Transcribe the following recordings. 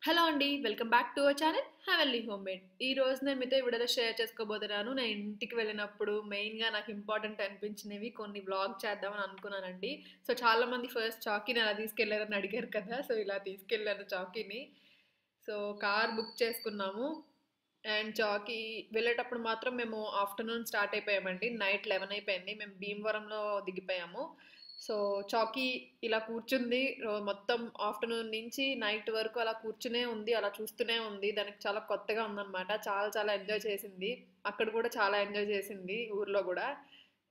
Hello అండి. Welcome back to our channel heavenly homemade. ఈ రోజు నేను మీతో ఈ వీడియోలో షేర్ చేసుకోబోతున్నాను. నేను ఇంటికి వెళ్ళినప్పుడు మెయిన్‌గా నాకు ఇంపార్టెంట్ అనిపించినవి కొన్ని వ్లాగ్ చేద్దామని అనుకున్నానండి. సో, చాలామంది ఫస్ట్ చాకీని ఎలా తీసుకెళ్లారని అడిగారు కదా! సో, ఇలా తీసుకెళ్ళాను చాకీని. సో, కార్ బుక్ చేసుకున్నాము. అండ్ చాకీ వెళ్ళేటప్పుడు మాత్రం మేము ఆఫ్టర్‌నూన్ స్టార్ట్ అయిపోయామండి. నైట్ 11 అయిపోయింది. మేము భీమవరంలో దిగిపోయాము. సో, చాకీ ఇలా కూర్చుంది. మొత్తం ఆఫ్టర్‌నూన్ నుంచి నైట్ వరకు అలా కూర్చునే ఉంది. అలా చూస్తూనే ఉంది. దానికి చాలా కొత్తగా ఉందనమాట. చాలా చాలా ఎంజాయ్ చేసింది. అక్కడ కూడా చాలా ఎంజాయ్ చేసింది ఊర్లో గూడా.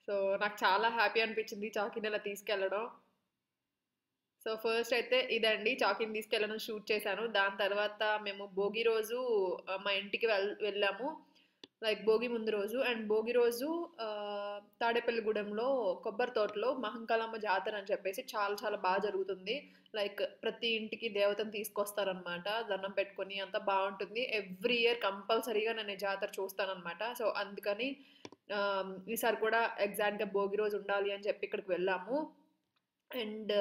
సో, నాకు చాలా హ్యాపీ అనిపించింది చాకీని అలా తీసుకెళ్ళడం. సో, ఫస్ట్ అయితే ఇదండి చాకీని తీసుకెళ్ళడం షూట్ చేశాను. దాని తర్వాత మేము భోగి రోజు మా ఇంటికి వెళ్ళాము. లైక్ భోగి ముందు రోజు. అండ్ భోగి రోజు తాడేపల్లిగూడెంలో కొబ్బరి తోటలో మహంకాళమ్మ జాతర అని చెప్పేసి చాలా చాలా బాగా జరుగుతుంది. లైక్ ప్రతి ఇంటికి దేవతను తీసుకొస్తారనమాట. దండం పెట్టుకొని అంతా బావుంటుంది. ఎవ్రీ ఇయర్ కంపల్సరీగా నేను ఈ జాతర చూస్తాననమాట. సో, అందుకని ఈసారి కూడా ఎగ్జాక్ట్‌గా భోగి రోజు ఉండాలి అని చెప్పి ఇక్కడికి వెళ్ళాము. అండ్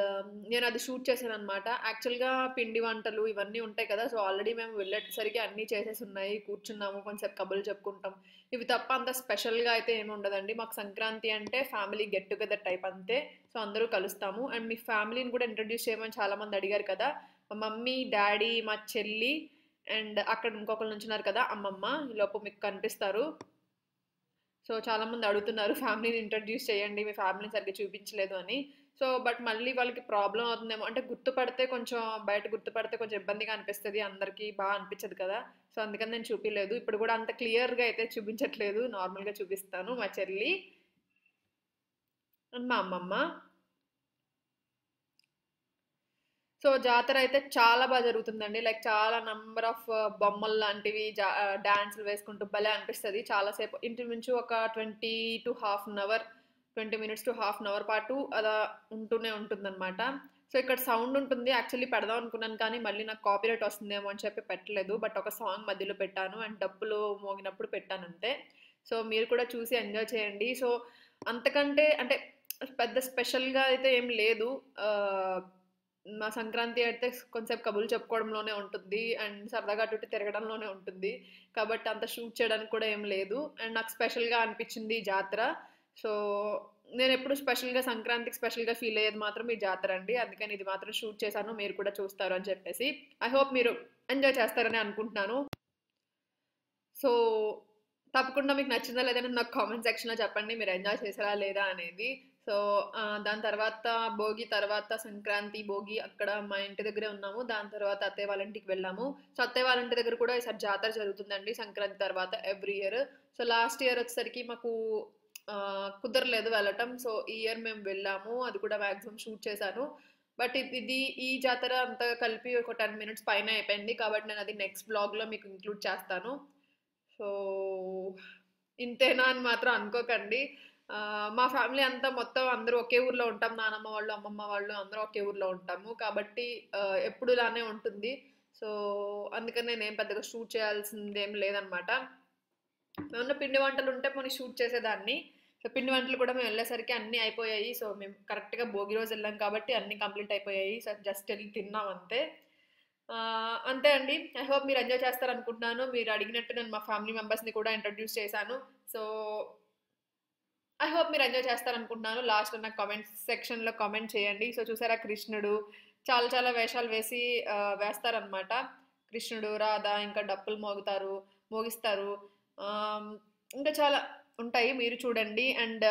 నేనది షూట్ చేశాననమాట. యాక్చువల్‌గా పిండి వంటలు ఇవన్నీ ఉంటాయి కదా! సో, ఆల్రెడీ మేము వెళ్ళేసరికి అన్నీ చేసేసున్నాయి. కూర్చున్నాము, కొంసేపు కబుర్లు చెప్పుకుంటాం. ఇవి తప్ప అంత స్పెషల్‌గా అయితే ఏమి ఉండదండి. మాకు సంక్రాంతి అంటే ఫ్యామిలీ గెట్ టుగెదర్ టైప్ అంతే. సో, అందరూ కలుస్తాము. అండ్ మీ ఫ్యామిలీని కూడా ఇంట్రొడ్యూస్ చేయమని చాలామంది అడిగారు కదా! మా మమ్మీ, డ్యాడీ, మా చెల్లి అండ్ అక్కడ ఇంకొకళ్ళు నుంచున్నారు కదా! అమ్మమ్మ. ఈలోపు మీకు కనిపిస్తారు. సో, చాలామంది అడుగుతున్నారు ఫ్యామిలీని ఇంట్రొడ్యూస్ చేయండి. మీ ఫ్యామిలీని సరిగ్గా చూపించలేదు అని. సో, బట్ మళ్ళీ వాళ్ళకి ప్రాబ్లమ్ అవుతుందేమో అంటే గుర్తుపడితే కొంచెం బయట గుర్తుపడితే కొంచెం ఇబ్బందిగా అనిపిస్తది. అందరికీ అనిపించదు కదా! సో, అందుకని నేను చూపియలేదు. ఇప్పుడు కూడా అంత క్లియర్‌గా అయితే చూపించట్లేదు. నార్మల్‌గా చూపిస్తాను. మా చెల్లి అండ్ మా అమ్మమ్మ. సో, జాతర అయితే చాలా జరుగుతుందండి. లైక్ చాలా నంబర్ ఆఫ్ బొమ్మలు లాంటివి డాన్సులు వేసుకుంటూ భలే అనిపిస్తది. చాలా సేపు ఇంచుమించు ఒక 20 to half an hour 20 minutes to half an hour పాటు అలా ఉంటూనే ఉంటుందనమాట. సో, ఇక్కడ సౌండ్ ఉంటుంది. యాక్చువల్లీ పెడదాం అనుకున్నాను కానీ మళ్ళీ నాకు కాపీరైట్ వస్తుందేమో అని చెప్పి పెట్టలేదు. బట్ ఒక సాంగ్ మధ్యలో పెట్టాను. అండ్ డప్పులు మోగినప్పుడు పెట్టానంతే. సో, మీరు కూడా చూసి ఎంజాయ్ చేయండి. సో, అంతకంటే అంటే పెద్ద స్పెషల్‌గా అయితే ఏం లేదు. మా సంక్రాంతి అయితే కొంసేపు కబుర్లు చెప్పుకోవడంలోనే ఉంటుంది. అండ్ సరదాగా అటు ఇటు తిరగడంలోనే ఉంటుంది. కాబట్టి అంత షూట్ చేయడానికి కూడా ఏం లేదు. అండ్ నాకు స్పెషల్‌గా అనిపించింది ఈ జాతర. సో, నేనెప్పుడు సంక్రాంతికి స్పెషల్‌గా ఫీల్ అయ్యేది మాత్రం ఈ జాతర అండి. అందుకని ఇది మాత్రం షూట్ చేశాను. మీరు కూడా చూస్తారు అని చెప్పేసి. ఐ హోప్ మీరు ఎంజాయ్ చేస్తారని అనుకుంటున్నాను. సో, తప్పకుండా మీకు నచ్చిందా లేదా అని నాకు కామెంట్ సెక్షన్‌లో చెప్పండి. మీరు ఎంజాయ్ చేసారా లేదా అనేది. సో, దాని తర్వాత భోగి తర్వాత సంక్రాంతి, భోగి అక్కడ మా ఇంటి దగ్గరే ఉన్నాము. దాని తర్వాత అత్తయ్య వాళ్ళ ఇంటికి వెళ్ళాము. సో, అత్తయ్య వాళ్ళ ఇంటి దగ్గర కూడా ఈసారి జాతర జరుగుతుందండి సంక్రాంతి తర్వాత every year. So, last year వచ్చేసరికి మాకు కుదరలేదు వెళ్ళటం. సో, ఈ ఇయర్ మేము వెళ్ళాము. అది కూడా మాక్సిమం షూట్ చేశాను. బట్ ఈ జాతర అంతా కలిపి ఒక 10 మినిట్స్ పైనే అయిపోయింది. కాబట్టి నేను అది నెక్స్ట్ వ్లాగ్‌లో మీకు ఇంక్లూడ్ చేస్తాను. సో, ఇంతేనా అని మాత్రం అనుకోకండి. మా ఫ్యామిలీ అంతా మొత్తం అందరూ ఒకే ఊర్లో ఉంటాం. నానమ్మ వాళ్ళు, అమ్మమ్మ వాళ్ళు అందరూ ఒకే ఊర్లో ఉంటాము. కాబట్టి ఎప్పుడు ఇలానే ఉంటుంది. సో, అందుకని నేనేం పెద్దగా షూట్ చేయాల్సిందేం లేదనమాట. ఏమన్నా పిండి వంటలుంటే పోనీ షూట్ చేసేదాన్ని. సో, పిండి వంటలు కూడా మేము వెళ్ళేసరికి అన్నీ అయిపోయాయి. సో, మేము కరెక్ట్‌గా భోగి రోజు వెళ్ళాం కాబట్టి అన్నీ కంప్లీట్ అయిపోయాయి. సో, జస్ట్ ఎళ్లి తిన్నాం అంతే. అంతే అండి. ఐ హోప్ మీరు ఎంజాయ్ చేస్తారనుకుంటున్నాను. మీరు అడిగినట్టు నేను మా ఫ్యామిలీ మెంబర్స్‌ని కూడా ఇంట్రొడ్యూస్ చేశాను. సో, ఐ హోప్ మీరు ఎంజాయ్ చేస్తారనుకుంటున్నాను. లాస్ట్‌లో నాకు కామెంట్ సెక్షన్‌లో కామెంట్ చేయండి. సో, చూసారా కృష్ణుడు చాలా చాలా వేషాలు వేస్తారనమాట. కృష్ణుడు, రాధ ఇంకా డప్పులు మోగిస్తారు. ఆహ్, ఇంకా చాలా ఉంటాయి. మీరు చూడండి. అండ్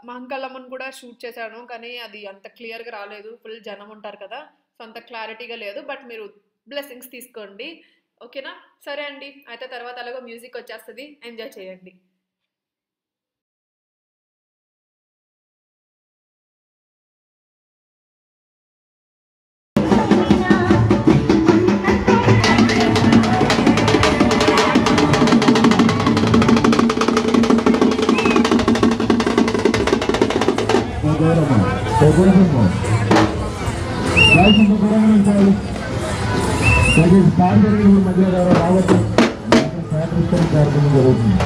మహంకాళమ్మని కూడా షూట్ చేశాను. కానీ అది అంత క్లియర్‌గా రాలేదు. ఫుల్ జనం ఉంటారు కదా! సో, అంత క్లారిటీగా లేదు. బట్ మీరు బ్లెస్సింగ్స్ తీసుకోండి. ఓకేనా? సరే అండి. అయితే తర్వాత ఎలాగో మ్యూజిక్ వచ్చేస్తది. ఎంజాయ్ చేయండి. మధ్య రావచ్చు కార్యక్రమం జరుగుతుంది.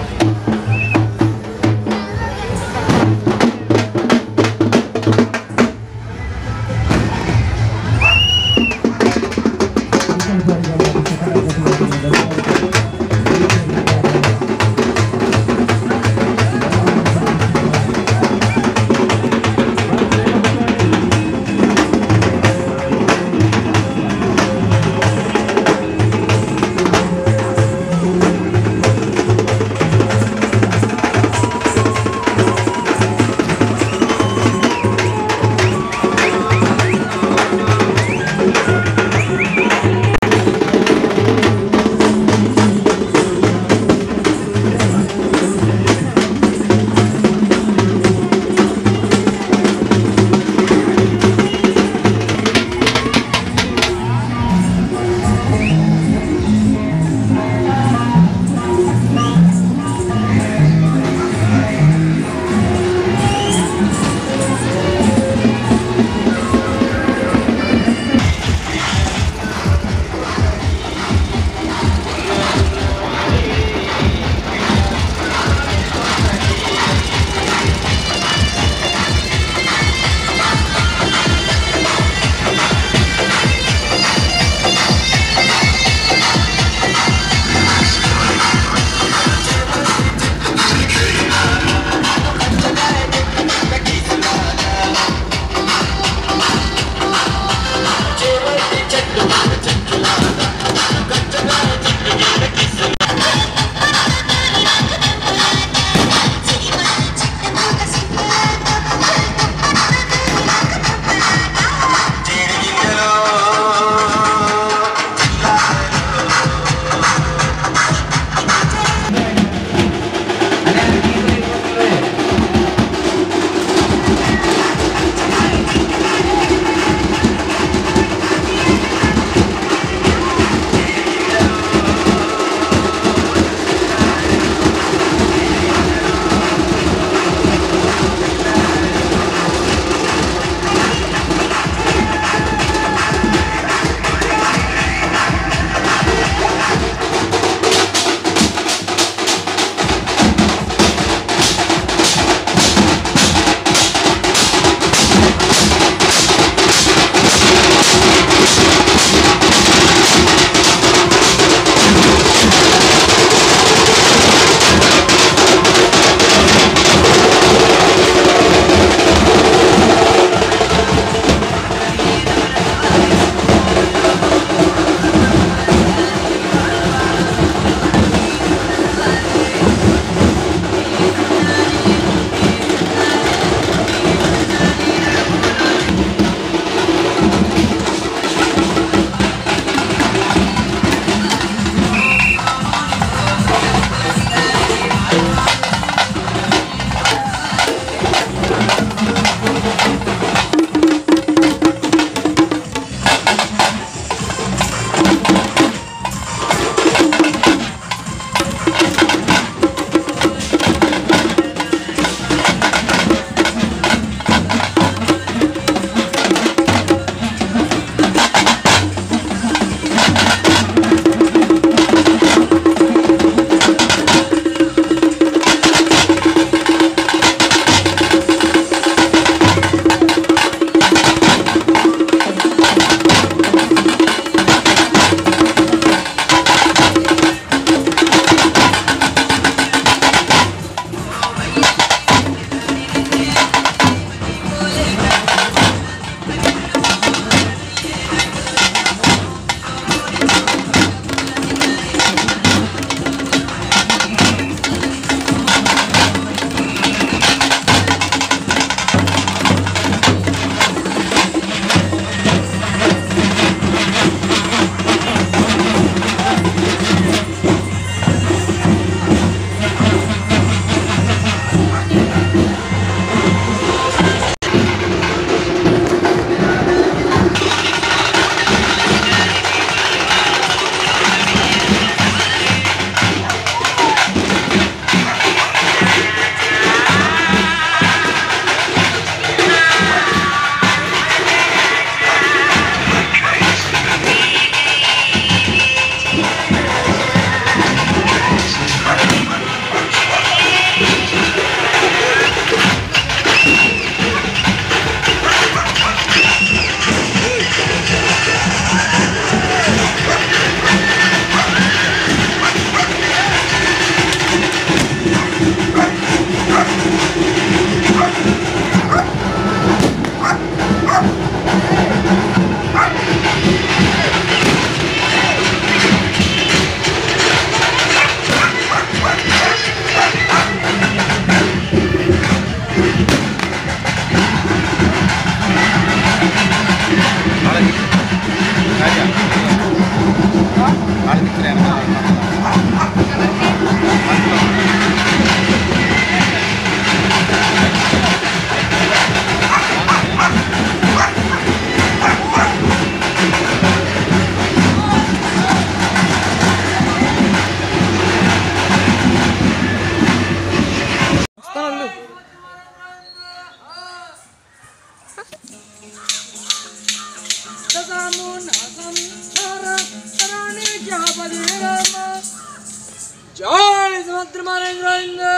जय समुद्र महेंद्र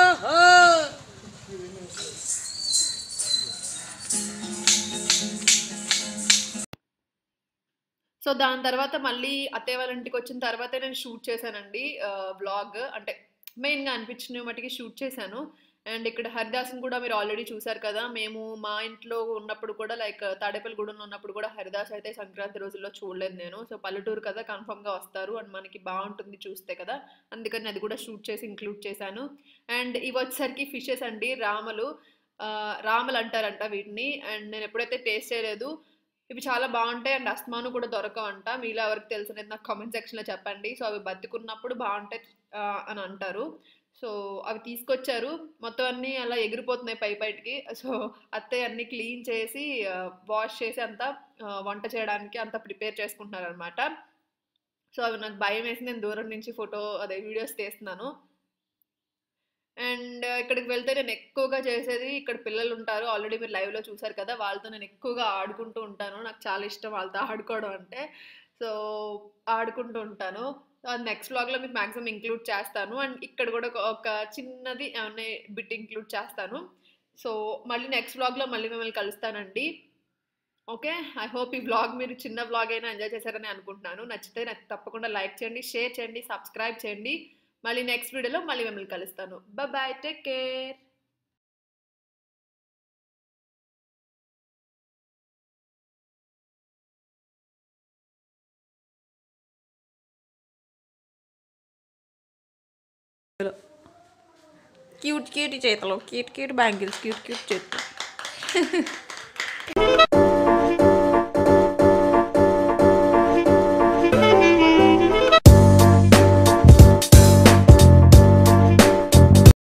సో దాని తర్వాత మళ్ళీ అత్తయ్య వాళ్ళ ఇంటికి వచ్చిన తర్వాతే నేను షూట్ చేశానండి వ్లాగ్. అంటే మెయిన్‌గా అనిపించిన మటికి షూట్ చేశాను. అండ్ ఇక్కడ హరిదాస్‌ని కూడా మీరు ఆల్రెడీ చూసారు కదా! మేము మా ఇంట్లో ఉన్నప్పుడు కూడా లైక్ తాడేపల్లిగూడెంలో ఉన్నప్పుడు కూడా హరిదాస్ అయితే సంక్రాంతి రోజుల్లో చూడలేదు నేను. సో పల్లెటూరు కదా! కన్ఫర్మ్‌గా వస్తారు అండ్ మనకి బావుంటుంది చూస్తే కదా! అందుకని అది కూడా షూట్ చేసి ఇంక్లూడ్ చేశాను. అండ్ ఇవొచ్చేసరికి ఫిషెస్ అండి. రామలు అంటారంట వీటిని. అండ్ నేను ఎప్పుడైతే టేస్ట్ చేయలేదు. ఇవి చాలా బావుంటాయి అండ్ అస్తమాను కూడా దొరకవంట. మీలో ఎవరికి తెలిసినది నాకు కామెంట్ సెక్షన్‌లో చెప్పండి. సో అవి బతికున్నప్పుడు బావుంటాయి అని అంటారు. సో అవి తీసుకొచ్చారు. మొత్తం అన్నీ అలా ఎగిరిపోతున్నాయి పైకి. సో అత్తయ్య అన్నీ క్లీన్ చేసి వాష్ చేసి అంతా వంట చేయడానికి అంతా ప్రిపేర్ చేసుకుంటున్నారనమాట. సో అవి నాకు భయమేసి నేను దూరం నుంచి వీడియోస్ తీస్తున్నాను. అండ్ ఇక్కడికి వెళ్తే నేను ఎక్కువగా చేసేది ఇక్కడ పిల్లలుంటారు. ఆల్రెడీ మీరు లైవ్‌లో చూసారు కదా! వాళ్ళతో నేను ఎక్కువగా ఆడుకుంటూ ఉంటాను. నాకు చాలా ఇష్టం వాళ్ళతో ఆడుకోవడం అంటే. సో ఆడుకుంటూ ఉంటాను. అది నెక్స్ట్ వ్లాగ్‌లో మీకు మాక్సిమం ఇంక్లూడ్ చేస్తాను. అండ్ ఇక్కడ కూడా ఒక చిన్నది ఏమన్నా బిట్ ఇంక్లూడ్ చేస్తాను. సో మళ్ళీ నెక్స్ట్ వ్లాగ్‌లో మళ్ళీ మిమ్మల్ని కలుస్తానండి. ఓకే. ఐ హోప్ ఈ వ్లాగ్ మీరు చిన్న వ్లాగ్ అయినా ఎంజాయ్ చేశారని అనుకుంటున్నాను. నచ్చితే నాకు తప్పకుండా లైక్ చేయండి, షేర్ చేయండి, సబ్స్క్రైబ్ చేయండి. మళ్ళీ నెక్స్ట్ వీడియోలో మళ్ళీ మిమ్మల్ని కలుస్తాను. Bye. Take care. Cute cute చేతులు, cute cute bangles, cute cute చేతులు.